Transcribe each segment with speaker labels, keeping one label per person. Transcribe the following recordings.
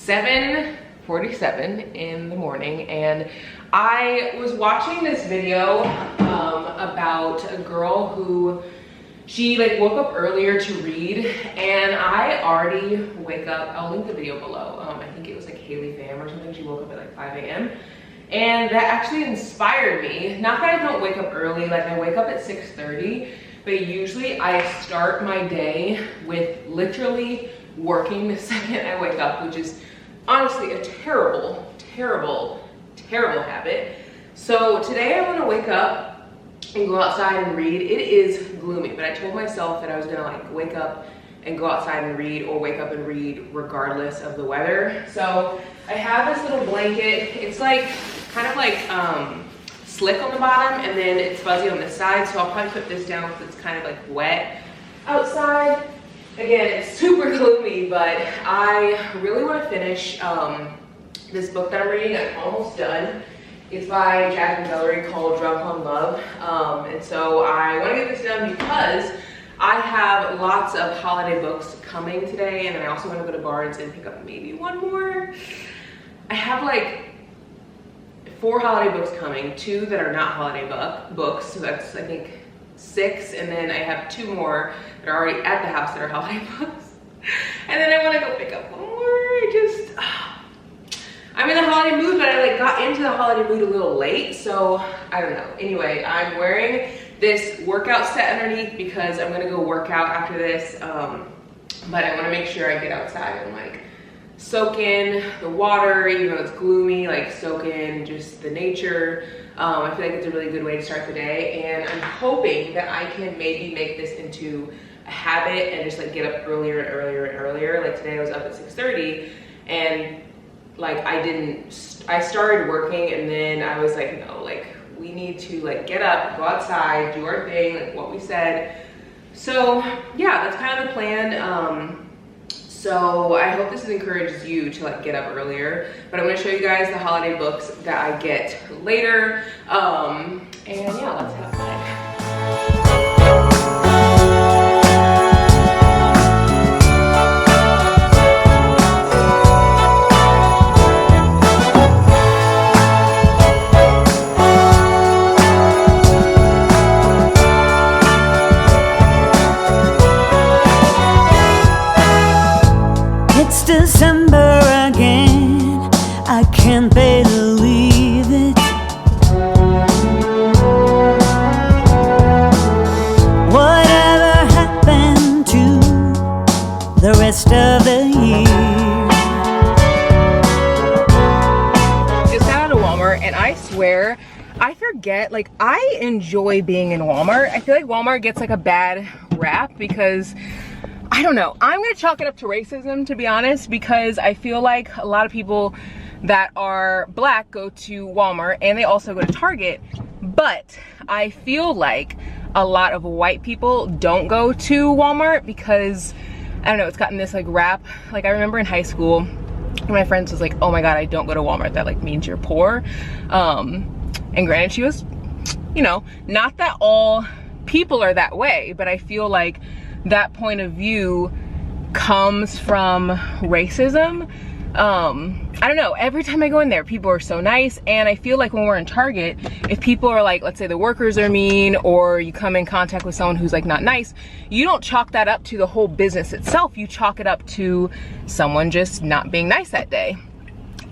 Speaker 1: 7:47 in the morning, and I was watching this video about a girl who she like woke up earlier to read, and I already wake up. I'll link the video below. I think it was like Haley Pham or something. She woke up at like 5 a.m. and that actually inspired me. Not that I don't wake up early, like I wake up at 6:30, but usually I start my day with literally working the second I wake up, which is honestly a terrible habit. So today I want to wake up and go outside and read. It is gloomy, but I told myself that I was gonna like wake up and go outside and read, or wake up and read regardless of the weather. So I have this little blanket. It's like kind of like slick on the bottom, and then it's fuzzy on this side, so I'll probably put this down because it's kind of like wet outside. Again, it's super gloomy, but I really want to finish this book that I'm reading. I'm almost done. It's by Jasmine Guillory called Drunk on Love. And so I want to get this done because I have lots of holiday books coming today, and then I also want to go to Barnes and pick up maybe one more. I have like 4 holiday books coming, 2 that are not holiday books, so that's I think 6, and then I have 2 more that are already at the house that are holiday books. And then I want to go pick up one more. I'm in the holiday mood, but I like got into the holiday mood a little late, so I don't know. Anyway, I'm wearing this workout set underneath because I'm gonna go work out after this, but I want to make sure I get outside and like soak in the water, even though it's gloomy, like soak in just the nature. I feel like it's a really good way to start the day, and I'm hoping that I can maybe make this into a habit and just like get up earlier and earlier and earlier. Like today I was up at 6:30, and like I started working, and then I was like, no, like we need to like get up, go outside, do our thing, like what we said. So yeah, that's kind of the plan. So I hope this encourages you to like get up earlier, but I'm going to show you guys the holiday books that I get later. And yeah, let's have fun.
Speaker 2: December again, I can't believe it. Whatever happened to the rest of the year?
Speaker 1: Just got out of Walmart, and I swear I forget, like I enjoy being in Walmart. I feel like Walmart gets like a bad rap because I don't know. I'm gonna chalk it up to racism, to be honest, because I feel like a lot of people that are black go to Walmart, and they also go to Target, but I feel like a lot of white people don't go to Walmart because, I don't know, it's gotten this like rap. Like I remember in high school, my friends was like, oh my god, I don't go to Walmart, that like means you're poor. And granted, she was, you know, not that all people are that way, but I feel like that point of view comes from racism. I don't know, every time I go in there, people are so nice, and I feel like when we're in Target, if people are like, let's say the workers are mean, or you come in contact with someone who's like not nice, you don't chalk that up to the whole business itself, you chalk it up to someone just not being nice that day.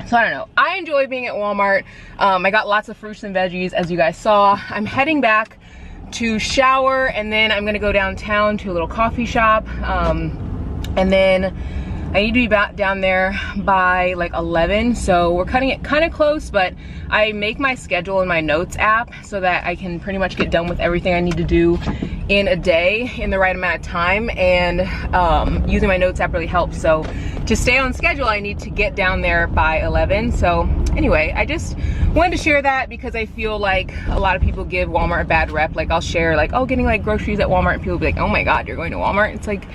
Speaker 1: So I don't know, I enjoy being at Walmart. I got lots of fruits and veggies, as you guys saw. I'm heading back to shower, and then I'm gonna go downtown to a little coffee shop, and then I need to be back down there by like 11, so we're cutting it kind of close, but I make my schedule in my notes app so that I can pretty much get done with everything I need to do in a day in the right amount of time, and using my notes app really helps. So to stay on schedule, I need to get down there by 11. So anyway, I just wanted to share that because I feel like a lot of people give Walmart a bad rep. Like I'll share like, oh, getting like groceries at Walmart, and people will be like, oh my god, you're going to Walmart? It's like,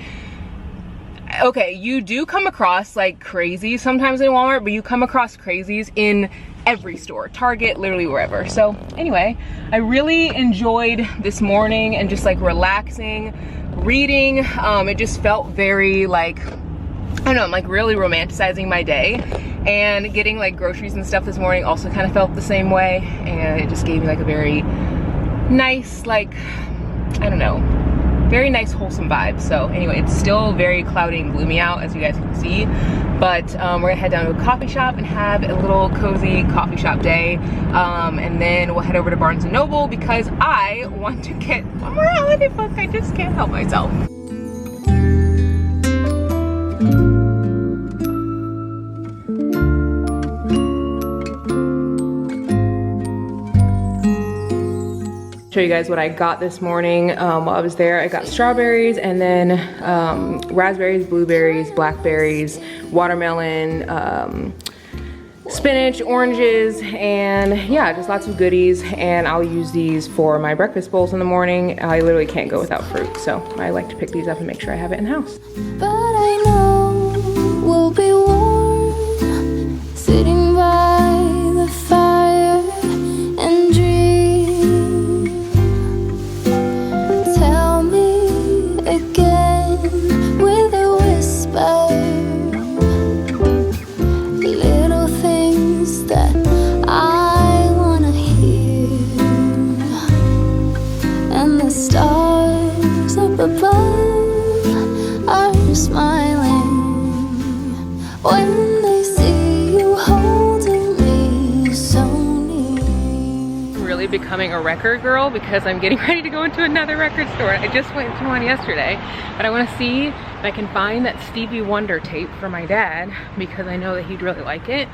Speaker 1: okay, you do come across like crazy sometimes in Walmart, but you come across crazies in every store, Target, literally wherever. So anyway, I really enjoyed this morning and just like relaxing, reading. It just felt very like, I don't know, I'm like really romanticizing my day, and getting like groceries and stuff this morning also kind of felt the same way, and it just gave me like a very nice, like, I don't know, very nice wholesome vibe. So anyway, it's still very cloudy and gloomy out, as you guys can see, but we're gonna head down to a coffee shop and have a little cozy coffee shop day, and then we'll head over to Barnes & Noble because I want to get one more holiday book. I just can't help myself. Show you guys what I got this morning while I was there. I got strawberries and then raspberries, blueberries, blackberries, watermelon, spinach, oranges, and yeah, just lots of goodies. And I'll use these for my breakfast bowls in the morning. I literally can't go without fruit, so I like to pick these up and make sure I have it in the house.
Speaker 3: But I know we'll be warm, sitting by the fire and dream. Tell me again with a whisper, little things that I wanna hear, and the stars up above are smiling when they see you holding me so near.
Speaker 1: I'm really becoming a record girl because I'm getting ready to go into another record store. I just went to one yesterday, but I want to see if I can find that Stevie Wonder tape for my dad because I know that he'd really like it.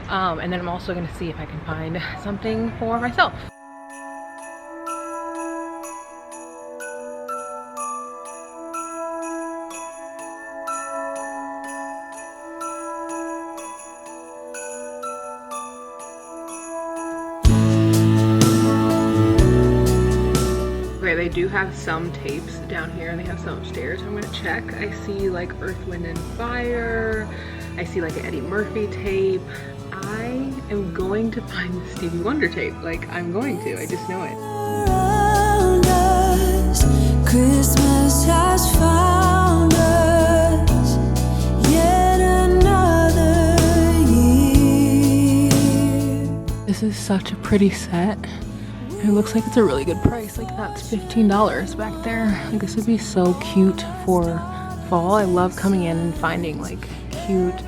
Speaker 1: And then I'm also going to see if I can find something for myself. Okay, they do have some tapes down here and they have some upstairs. I'm gonna check. I see like Earth, Wind and Fire. I see like an Eddie Murphy tape. I am going to find the Stevie Wonder tape. Like, I'm going to, I just know it.
Speaker 2: Around us, Christmas has found us, yet another year.
Speaker 1: This is such a pretty set. It looks like it's a really good price. Like, that's $15 back there. Like, this would be so cute for fall. I love coming in and finding like cute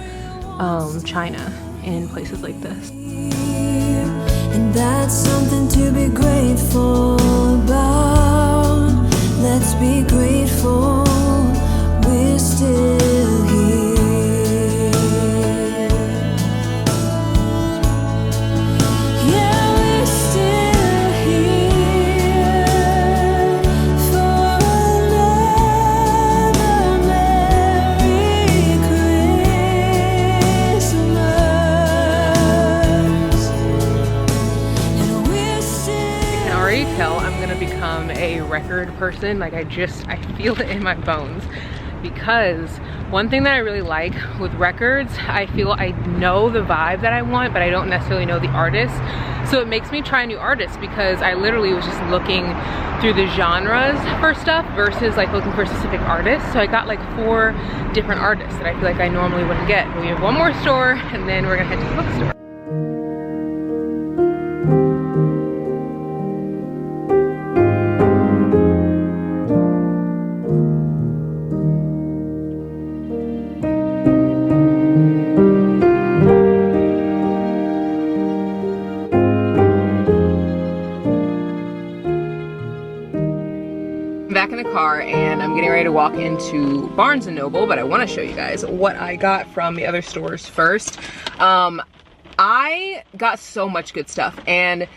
Speaker 1: china in places like this.
Speaker 2: And that's something to be grateful about. Let's be grateful we're still here. Yeah, we're still here for another Merry Christmas. And we're still.
Speaker 1: I can already tell I'm gonna become a record person. Like, I feel it in my bones, because one thing that I really like with records, I feel I know the vibe that I want, but I don't necessarily know the artist. So it makes me try new artists, because I literally was just looking through the genres for stuff versus like looking for specific artists. So I got like 4 different artists that I feel like I normally wouldn't get. We have one more store and then we're gonna head to the bookstore. Back in the car and I'm getting ready to walk into Barnes & Noble, but I want to show you guys what I got from the other stores first. I got so much good stuff, and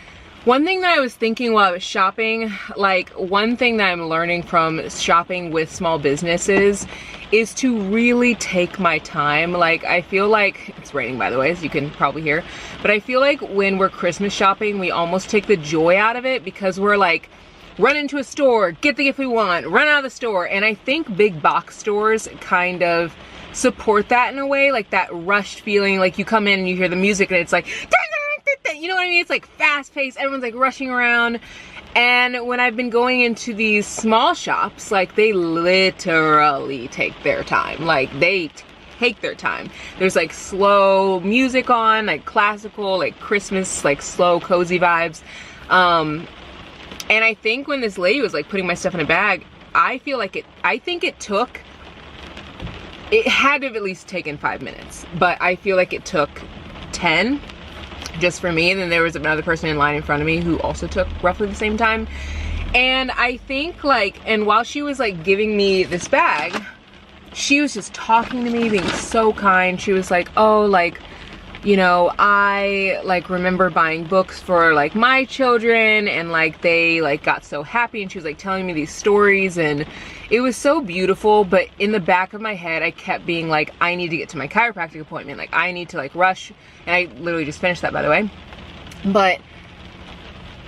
Speaker 1: one thing that I was thinking while I was shopping, like one thing that I'm learning from shopping with small businesses is to really take my time. Like, I feel like, it's raining by the way, as you can probably hear, but I feel like when we're Christmas shopping, we almost take the joy out of it because we're like, run into a store, get the gift we want, run out of the store. And I think big box stores kind of support that in a way, like that rushed feeling, like you come in and you hear the music and it's like, you know what I mean? It's like fast paced, everyone's like rushing around. And when I've been going into these small shops, like they literally take their time. Like they take their time. There's like slow music on, like classical, like Christmas, like slow, cozy vibes. And I think when this lady was like putting my stuff in a bag, I think it had to have at least taken 5 minutes, but I feel like it took 10 just for me. And then there was another person in line in front of me who also took roughly the same time. And I think like, and while she was like giving me this bag, she was just talking to me, being so kind. She was like, oh, like, you know, I like remember buying books for like my children, and like they like got so happy, and she was like telling me these stories, and it was so beautiful. But in the back of my head, I kept being like, I need to get to my chiropractic appointment, like I need to like rush. And I literally just finished that, by the way. But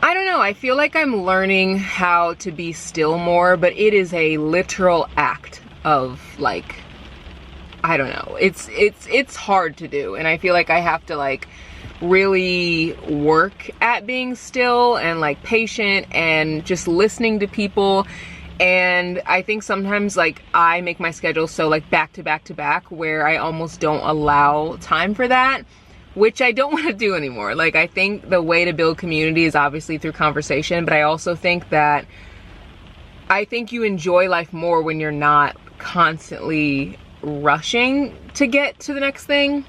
Speaker 1: I don't know, I feel like I'm learning how to be still more, but it is a literal act of like, I don't know, it's hard to do. And I feel like I have to like really work at being still and like patient and just listening to people. And I think sometimes like I make my schedule so like back to back to back where I almost don't allow time for that, which I don't want to do anymore. Like, I think the way to build community is obviously through conversation, but I also think that you enjoy life more when you're not constantly rushing to get to the next thing.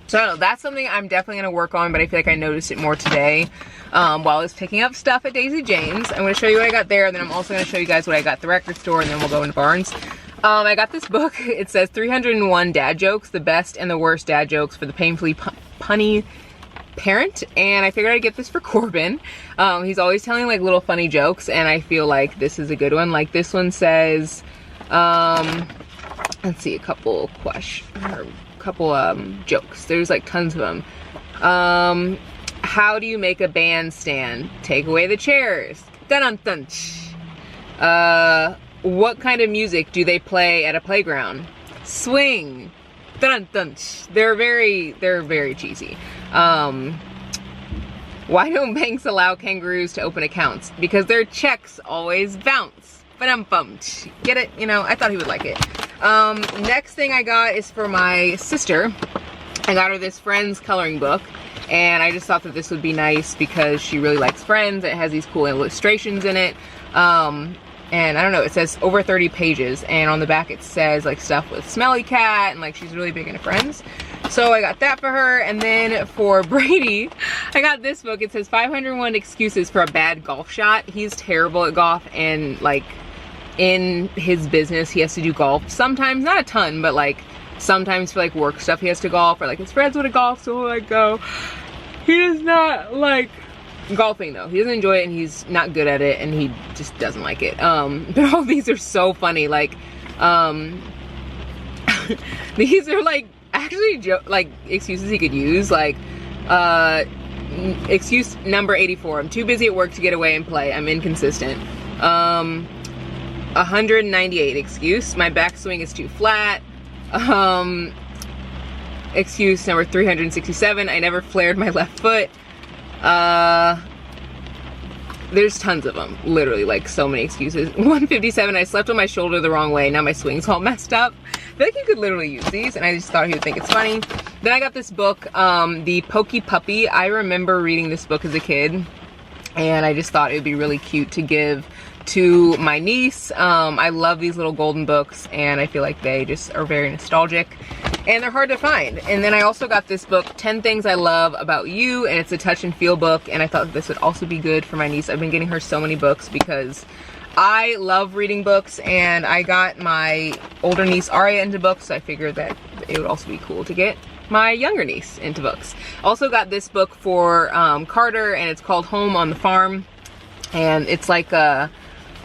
Speaker 1: So I don't know, that's something I'm definitely gonna work on, but I feel like I noticed it more today while I was picking up stuff at Daisy Jane's. I'm gonna show you what I got there, and then I'm also gonna show you guys what I got at the record store, and then we'll go into Barnes. I got this book. It says 301 dad jokes, the best and the worst dad jokes for the painfully punny parent. And I figured I'd get this for Corbin. He's always telling like little funny jokes, and I feel like this is a good one. Like this one says, let's see, a couple jokes. There's like tons of them. How do you make a band stand? Take away the chairs. Dun dun dun. What kind of music do they play at a playground? Swing. Dun dun. They're very cheesy. Why don't banks allow kangaroos to open accounts? Because their checks always bounce. But I'm bummed. Get it? You know, I thought he would like it. Next thing I got is for my sister. I got her this Friends coloring book, and I just thought that this would be nice because she really likes Friends. It has these cool illustrations in it. And I don't know, it says over 30 pages, and on the back it says like stuff with Smelly Cat, and like she's really big into Friends. So I got that for her. And then for Brady, I got this book. It says 501 excuses for a bad golf shot. He's terrible at golf, and like in his business he has to do golf sometimes, not a ton, but like sometimes for like work stuff he has to golf, or like his friends would have golf, so like go. He does not like golfing though. He doesn't enjoy it, and he's not good at it, and he just doesn't like it. But all these are so funny. Like these are like actually like excuses he could use. Like excuse number 84, I'm too busy at work to get away and play. I'm inconsistent. 198 excuse, my backswing is too flat. Excuse number 367, I never flared my left foot. There's tons of them, literally, like so many excuses. 157, I slept on my shoulder the wrong way, now my swing's all messed up. I feel like you could literally use these, and I just thought he would think it's funny. Then I got this book, The Pokey Puppy. I remember reading this book as a kid, and I just thought it would be really cute to give to my niece. I love these little golden books, and I feel like they just are very nostalgic, and they're hard to find. And then I also got this book, 10 Things I Love About You, and it's a touch and feel book, and I thought this would also be good for my niece. I've been getting her so many books because I love reading books, and I got my older niece Aria into books, so I figured that it would also be cool to get my younger niece into books. Also got this book for Carter, and it's called Home on the Farm, and it's like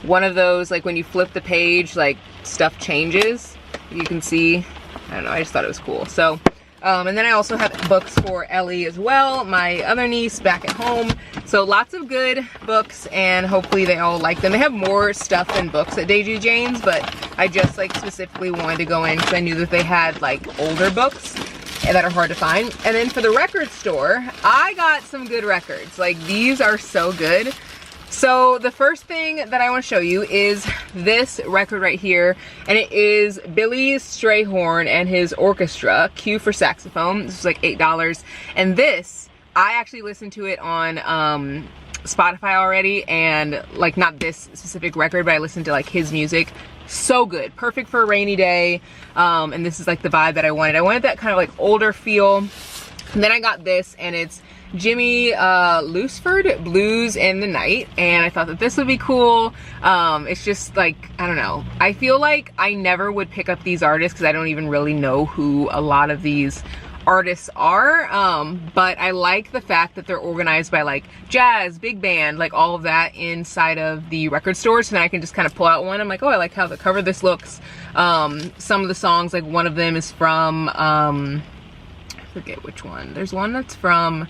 Speaker 1: one of those, like when you flip the page, like stuff changes. You can see, I don't know, I just thought it was cool. So, and then I also have books for Ellie as well, my other niece back at home. So lots of good books, and hopefully they all like them. They have more stuff than books at Daisy Jane's, but I just like specifically wanted to go in because I knew that they had like older books that are hard to find. And then for the record store, I got some good records. Like these are so good. So the first thing that I want to show you is this record right here, and it is Billy Strayhorn and his orchestra, Q for saxophone. This is like $8, and this, I actually listened to it on Spotify already, and like not this specific record, but I listened to like his music. So good, perfect for a rainy day, and this is like the vibe that I wanted. I wanted that kind of like older feel, and then I got this, and it's Jimmy Looseford, Blues in the Night, and I thought that this would be cool. It's just like, I don't know, I feel like I never would pick up these artists because I don't even really know who a lot of these artists are, but I like the fact that they're organized by like jazz, big band, like all of that inside of the record store, so then I can just kind of pull out one. I'm like, oh, I like how the cover of this looks. Some of the songs, like one of them is from, I forget which one. There's one that's from,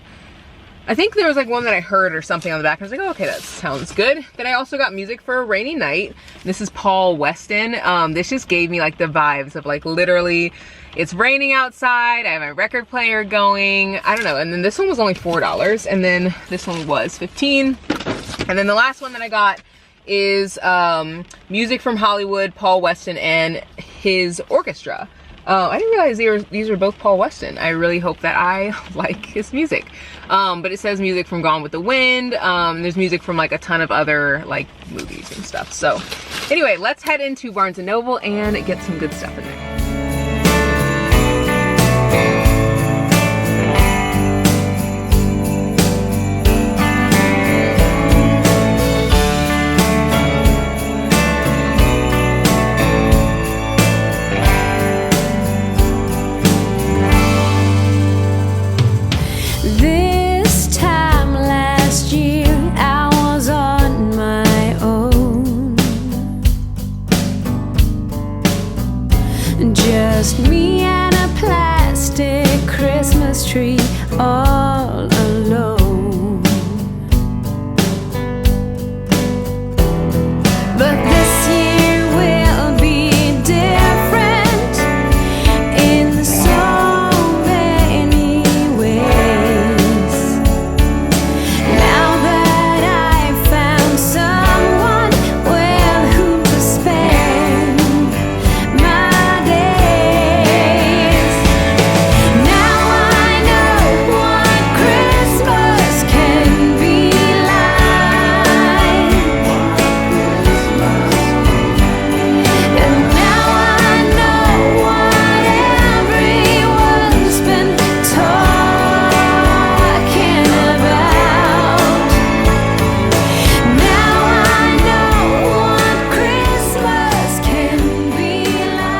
Speaker 1: I think there was like one that I heard or something on the back. I was like, oh, okay, that sounds good. Then I also got Music for a Rainy Night. This is Paul Weston. This just gave me like the vibes of like literally it's raining outside. I have my record player going. I don't know. And then this one was only $4. And then this one was $15. And then the last one that I got is Music from Hollywood, Paul Weston and his orchestra. I didn't realize these are both Paul Weston. I really hope that I like his music. But it says music from Gone with the Wind. There's music from like a ton of other like movies and stuff. So anyway, let's head into Barnes & Noble and get some good stuff in there.
Speaker 2: Just me and a plastic Christmas tree all alone. But this year will be different in so many ways. Now that I've found someone with whom to spend my days. Now I know what Christmas can be like. And now I know what everyone's been talking about. Now I know what Christmas can be like.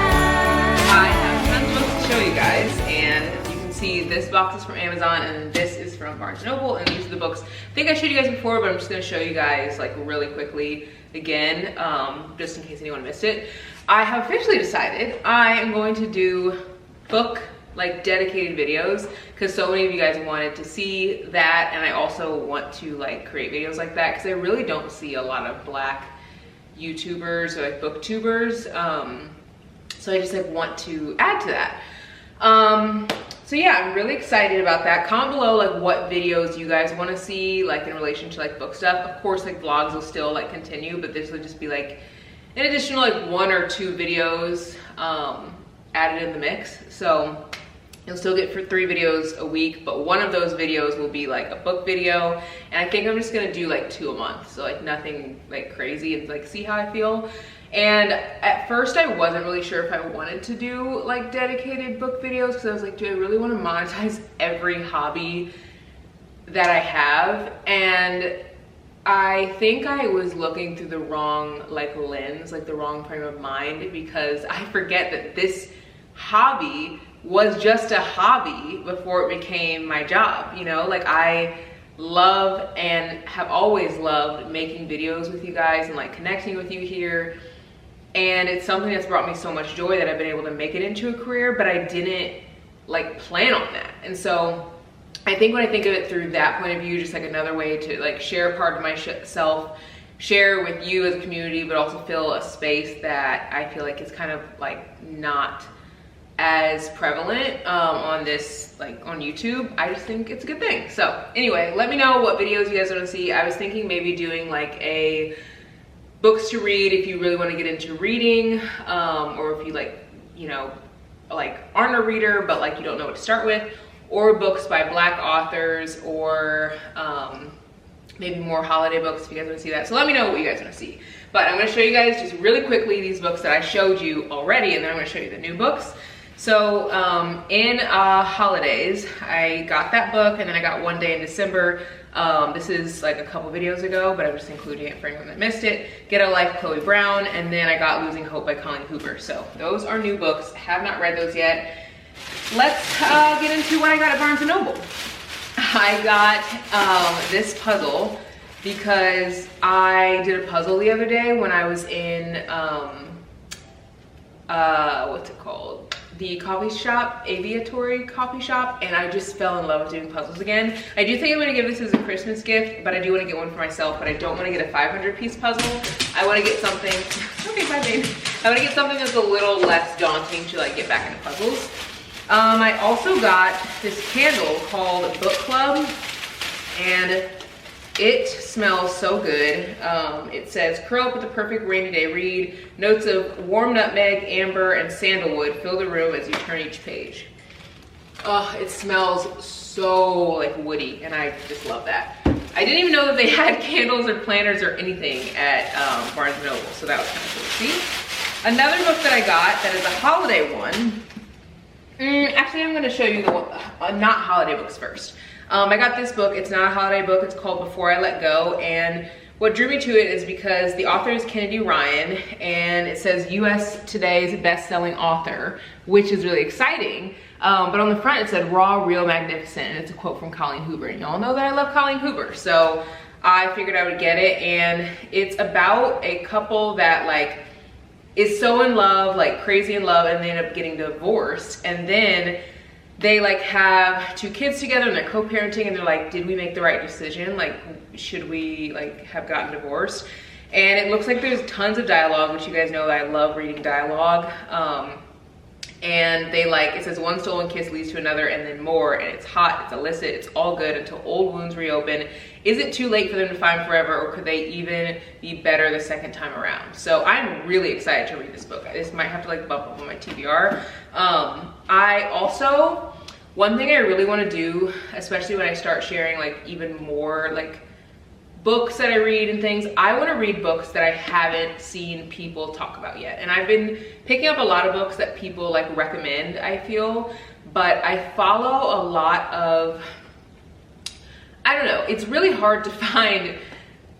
Speaker 1: I have tons of books to show you guys, and you can see this box is from Amazon and this is from Barnes & Noble, and these are the books I think I showed you guys before, but I'm just going to show you guys like really quickly again, just in case anyone missed it. I have officially decided I am going to do book like dedicated videos because so many of you guys wanted to see that, and I also want to like create videos like that because I really don't see a lot of Black YouTubers or like booktubers. So I just like want to add to that. So yeah, I'm really excited about that. Comment below like what videos you guys want to see like in relation to like book stuff. Of course, like vlogs will still like continue, but this would just be like an additional like 1 or 2 videos added in the mix. So you'll still get for 3 videos a week, but one of those videos will be like a book video, and I think I'm just gonna do like 2 a month, so like nothing like crazy, and like see how I feel. And at first I wasn't really sure if I wanted to do like dedicated book videos because I was like, do I really want to monetize every hobby that I have? And I think I was looking through the wrong like lens, like the wrong frame of mind, because I forget that this hobby was just a hobby before it became my job, you know? Like I love and have always loved making videos with you guys and like connecting with you here. And it's something that's brought me so much joy that I've been able to make it into a career, but I didn't like plan on that. And so I think when I think of it through that point of view, just like another way to like share a part of myself, share with you as a community, but also fill a space that I feel like is kind of like not as prevalent on this, like on YouTube. I just think it's a good thing. So anyway, let me know what videos you guys want to see. I was thinking maybe doing like a books to read if you really want to get into reading, or if you like, you know, like aren't a reader but like you don't know what to start with, or books by Black authors, or maybe more holiday books if you guys want to see that. So let me know what you guys want to see. But I'm going to show you guys just really quickly these books that I showed you already, and then I'm going to show you the new books. So in holidays, I got that book, and then I got One Day in December. This is like a couple videos ago, but I'm just including it for anyone that missed it. Get a Life, Chloe Brown, and then I got Losing Hope by Colleen Hoover. So those are new books. Have not read those yet. Let's get into what I got at Barnes & Noble. I got this puzzle because I did a puzzle the other day when I was in, what's it called? The coffee shop, Aviatory coffee shop, and I just fell in love with doing puzzles again. I do think I'm gonna give this as a Christmas gift, but I do wanna get one for myself, but I don't wanna get a 500-piece puzzle. I wanna get something, okay, bye babe. I wanna get something that's a little less daunting to like get back into puzzles. I also got this candle called Book Club, and it smells so good. It says, curl up with the perfect rainy day read. Notes of warm nutmeg, amber, and sandalwood fill the room as you turn each page. Oh, it smells so like woody, and I just love that. I didn't even know that they had candles or planters or anything at Barnes & Noble, so that was kind of cool to see. Another book that I got that is a holiday one. Actually, I'm gonna show you the one, not holiday books first. I got this book. It's not a holiday book. It's called Before I Let Go, and what drew me to it is because the author is Kennedy Ryan, and it says US Today's best-selling author, which is really exciting. But on the front it said raw, real, magnificent, and it's a quote from Colleen Hoover, and y'all know that I love Colleen Hoover, so I figured I would get it. And it's about a couple that like is so in love, like crazy in love, and they end up getting divorced, and then they like have 2 kids together and they're co-parenting, and they're like, did we make the right decision? Like, should we like have gotten divorced? And it looks like there's tons of dialogue, which you guys know that I love reading dialogue. And they like, it says one stolen kiss leads to another and then more, and it's hot, it's illicit, it's all good until old wounds reopen. Is it too late for them to find forever, or could they even be better the second time around? So I'm really excited to read this book. This might have to like bump up on my TBR. I also, one thing I really want to do, especially when I start sharing like even more like books that I read and things, I want to read books that I haven't seen people talk about yet. And I've been picking up a lot of books that people like recommend, I feel, but I follow a lot of, I don't know, it's really hard to find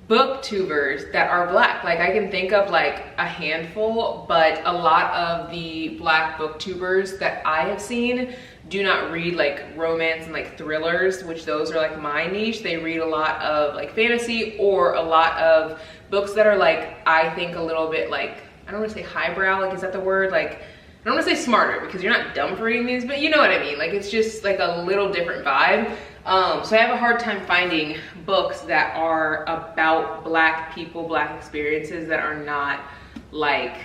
Speaker 1: booktubers that are Black. Like I can think of like a handful, but a lot of the Black booktubers that I have seen do not read like romance and like thrillers, which those are like my niche. They read a lot of like fantasy, or a lot of books that are like, I think a little bit like, I don't want to say highbrow, like is that the word? Like, I don't want to say smarter, because you're not dumb for reading these, but you know what I mean. Like it's just like a little different vibe. So I have a hard time finding books that are about Black people, Black experiences, that are not like,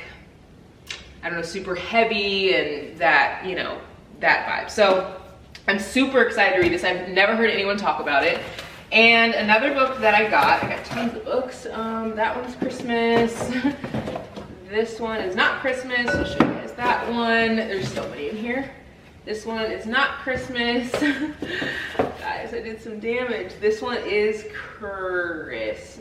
Speaker 1: I don't know, super heavy and that, you know, that vibe. So I'm super excited to read this. I've never heard anyone talk about it. And another book that I got tons of books. That one's Christmas. This one is not Christmas. I'll show you guys that one. There's so many in here. This one is not Christmas. Guys, I did some damage. This one is Christmas.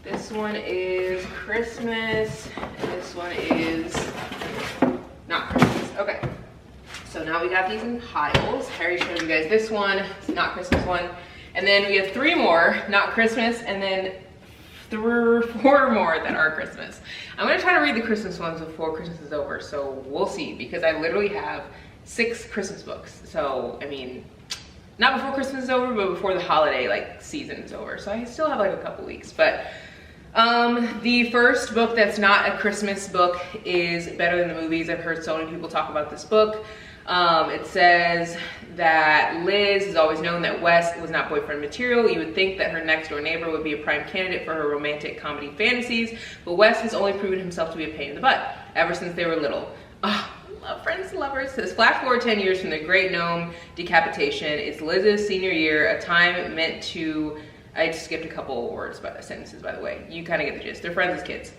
Speaker 1: This one is Christmas. And this one is not Christmas. Okay. So now we got these in piles. Harry showed you guys this one. It's not Christmas one. And then we have 3 more, not Christmas, and then 4 more that are Christmas. I'm gonna try to read the Christmas ones before Christmas is over, so we'll see, because I literally have 6 Christmas books. So, I mean, not before Christmas is over, but before the holiday like season is over. So I still have like a couple weeks, but the first book that's not a Christmas book is Better Than the Movies. I've heard so many people talk about this book. It says that Liz has always known that Wes was not boyfriend material. You would think that her next door neighbor would be a prime candidate for her romantic comedy fantasies, but Wes has only proven himself to be a pain in the butt ever since they were little. love Friends to Lovers. It says, flash forward 10 years from the Great Gnome decapitation. It's Liz's senior year, a time meant to, I skipped a couple words, sentences by the way. You kind of get the gist. They're friends as kids.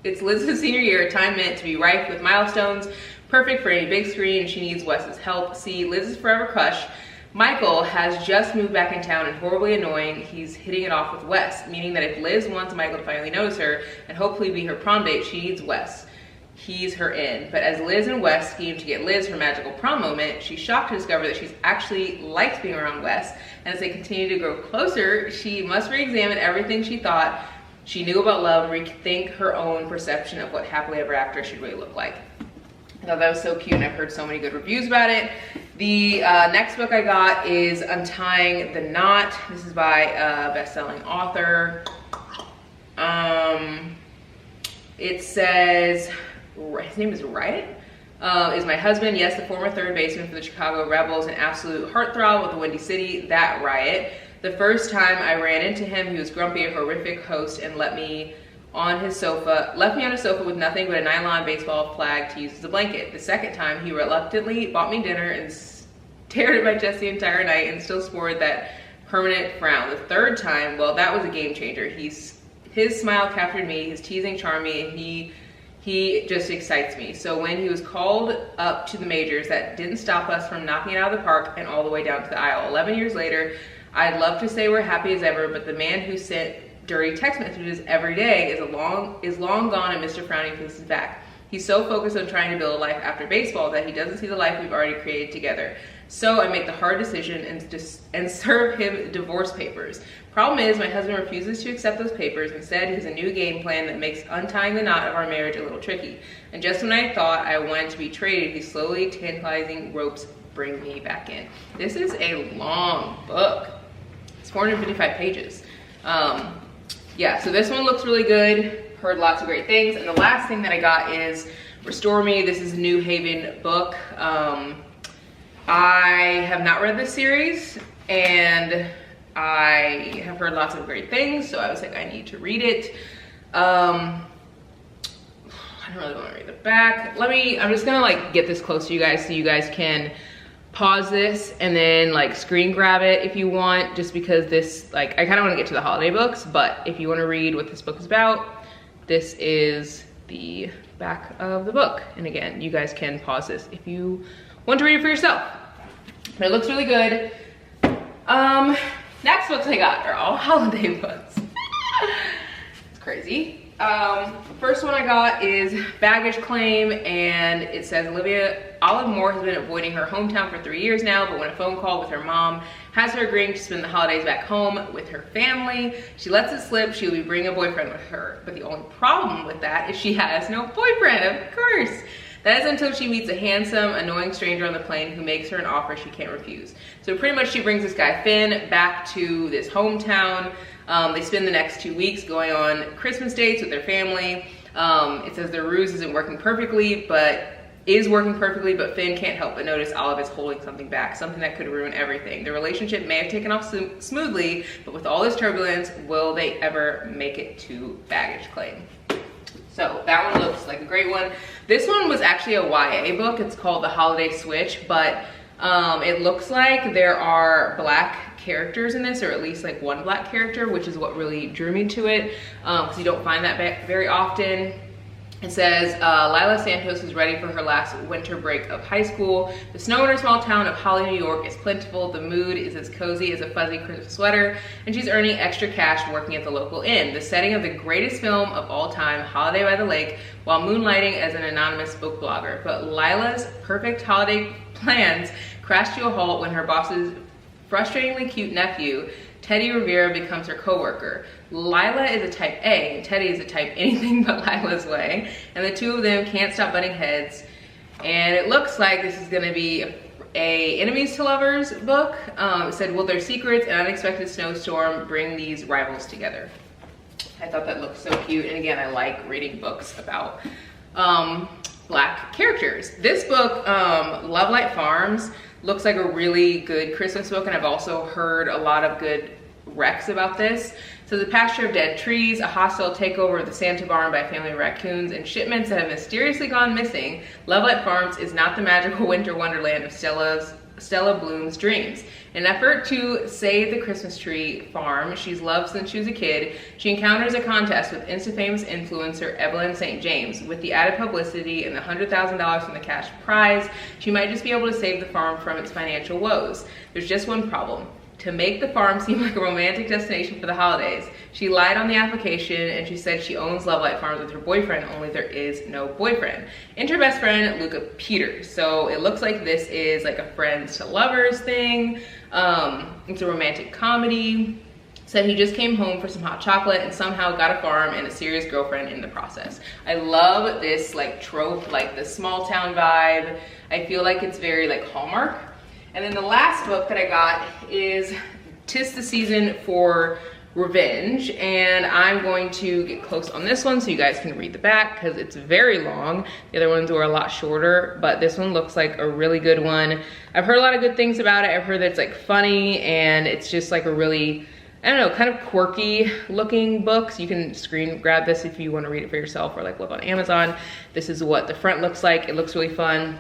Speaker 1: It's Liz's senior year, a time meant to be rife with milestones, perfect for any big screen. She needs Wes's help. See, Liz's forever crush, Michael, has just moved back in town and horribly annoying. He's hitting it off with Wes, meaning that if Liz wants Michael to finally notice her and hopefully be her prom date, she needs Wes. He's her in. But as Liz and Wes scheme to get Liz her magical prom moment, she's shocked to discover that she's actually likes being around Wes. And as they continue to grow closer, she must re-examine everything she thought she knew about love and rethink her own perception of what happily ever after should really look like. I thought that was so cute, and I've heard so many good reviews about it. The next book I got is Untying the Knot. This is by a best-selling author. It says, his name is Riot. Is my husband, yes, the former third baseman for the Chicago Rebels, an absolute heartthrob with the Windy City, that Riot. The first time I ran into him, he was grumpy, a horrific host, and left me on his sofa with nothing but a nylon baseball flag to use as a blanket. The second time, he reluctantly bought me dinner and stared at my chest the entire night and still sported that permanent frown. The third time, well, that was a game changer. His smile captured me, his teasing charmed me, and he just excites me. So when he was called up to the majors, that didn't stop us from knocking it out of the park and all the way down to the aisle. 11 years later, I'd love to say we're happy as ever, but the man who sent dirty text messages every day is long gone, and Mr. Frowning Face is back. He's so focused on trying to build a life after baseball that he doesn't see the life we've already created together. So I make the hard decision and serve him divorce papers. Problem is, my husband refuses to accept those papers. Instead, he has a new game plan that makes untying the knot of our marriage a little tricky. And just when I thought I wanted to be traded, he's slowly tantalizing ropes bring me back in. This is a long book. It's 455 pages. Yeah, so this one looks really good. Heard lots of great things. And the last thing that I got is Restore Me. This is a New Haven book. I have not read this series, and I have heard lots of great things, so I was like, I need to read it. I don't really want to read the back. I'm just gonna like get this close to you guys so you guys can pause this and then like screen grab it if you want, just because this, like, I kind of want to get to the holiday books, but if you want to read what this book is about, this is the back of the book. And again, you guys can pause this if you want to read it for yourself. But it looks really good. Next books I got are all holiday books. It's crazy. First one I got is Baggage Claim, and it says Olive Moore has been avoiding her hometown for 3 years now, but when a phone call with her mom has her agreeing to spend the holidays back home with her family, she lets it slip she will be bringing a boyfriend with her. But the only problem with that is she has no boyfriend, of course. That is until she meets a handsome, annoying stranger on the plane who makes her an offer she can't refuse. So pretty much she brings this guy, Finn, back to this hometown. They spend the next 2 weeks going on Christmas dates with their family. It says their ruse isn't working perfectly, but Finn can't help but notice Olive is holding something back, something that could ruin everything. The relationship may have taken off smoothly, but with all this turbulence, will they ever make it to Baggage Claim? So that one looks like a great one. This one was actually a YA book. It's called The Holiday Switch, but it looks like there are black characters in this, or at least like one black character, which is what really drew me to it, because you don't find that very often. It says, Lila Santos is ready for her last winter break of high school. The snow in her small town of Holly, New York is plentiful. The mood is as cozy as a fuzzy Christmas sweater, and she's earning extra cash working at the local inn. The setting of the greatest film of all time, Holiday by the Lake, while moonlighting as an anonymous book blogger. But Lila's perfect holiday plans crash to a halt when her boss's frustratingly cute nephew, Teddy Rivera, becomes her co-worker. Lila is a type A, and Teddy is a type anything but Lila's way, and the two of them can't stop butting heads. And it looks like this is gonna be a enemies to lovers book. It said, will their secrets and unexpected snowstorm bring these rivals together? I thought that looked so cute, and again, I like reading books about black characters. This book, Love Light Farms, looks like a really good Christmas book, and I've also heard a lot of good Rex about this. So the pasture of dead trees, a hostile takeover of the Santa barn by a family of raccoons, and shipments that have mysteriously gone missing, Lovelight Farms is not the magical winter wonderland of Stella Bloom's dreams. In an effort to save the Christmas tree farm she's loved since she was a kid, she encounters a contest with Insta-famous influencer Evelyn St. James. With the added publicity and the $100,000 from the cash prize, she might just be able to save the farm from its financial woes. There's just one problem. To make the farm seem like a romantic destination for the holidays, she lied on the application and she said she owns Lovelight Farms with her boyfriend, only there is no boyfriend. Enter best friend, Luca Peters. So it looks like this is like a friends to lovers thing. It's a romantic comedy. Said he just came home for some hot chocolate and somehow got a farm and a serious girlfriend in the process. I love this like trope, like the small town vibe. I feel like it's very like Hallmark. And then the last book that I got is 'Tis the Season for Revenge, and I'm going to get close on this one so you guys can read the back because it's very long. The other ones were a lot shorter, but this one looks like a really good one. I've heard a lot of good things about it. I've heard that it's like funny and it's just like a really, I don't know, kind of quirky looking book. So you can screen grab this if you want to read it for yourself or like look on Amazon. This is what the front looks like. It looks really fun.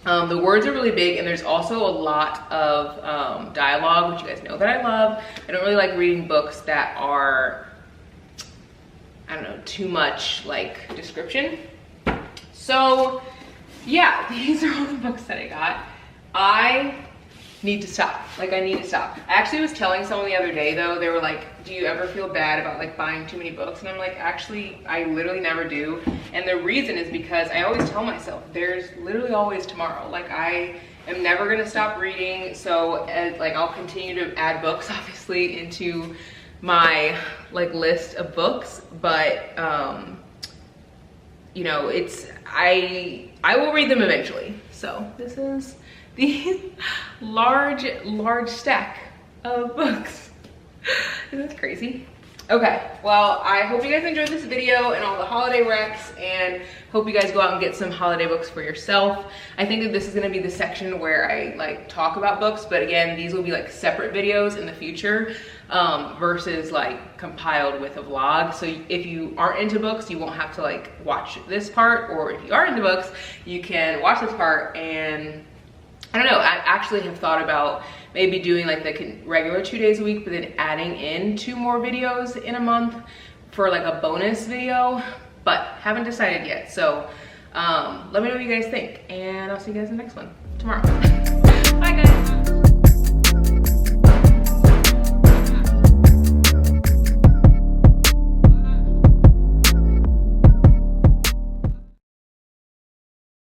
Speaker 1: The words are really big and there's also a lot of dialogue, which you guys know that I love. I don't really like reading books that are, I don't know, too much like description. So yeah, these are all the books that I got. I need to stop. Like I need to stop. I actually was telling someone the other day though, they were like, do you ever feel bad about like buying too many books? And I'm like, actually, I literally never do. And the reason is because I always tell myself there's literally always tomorrow. Like I am never gonna stop reading. So like I'll continue to add books obviously into my like list of books, but you know, it's, I will read them eventually. So this is the large stack of books. Isn't that crazy? Okay, well, I hope you guys enjoyed this video and all the holiday recs, and hope you guys go out and get some holiday books for yourself. I think that this is gonna be the section where I like talk about books, but again, these will be like separate videos in the future versus like compiled with a vlog. So if you aren't into books, you won't have to like watch this part, or if you are into books, you can watch this part. And I don't know, I actually have thought about maybe doing like the regular 2 days a week, but then adding in 2 more videos in a month for like a bonus video, but haven't decided yet. So let me know what you guys think, and I'll see you guys in the next one tomorrow. Bye guys.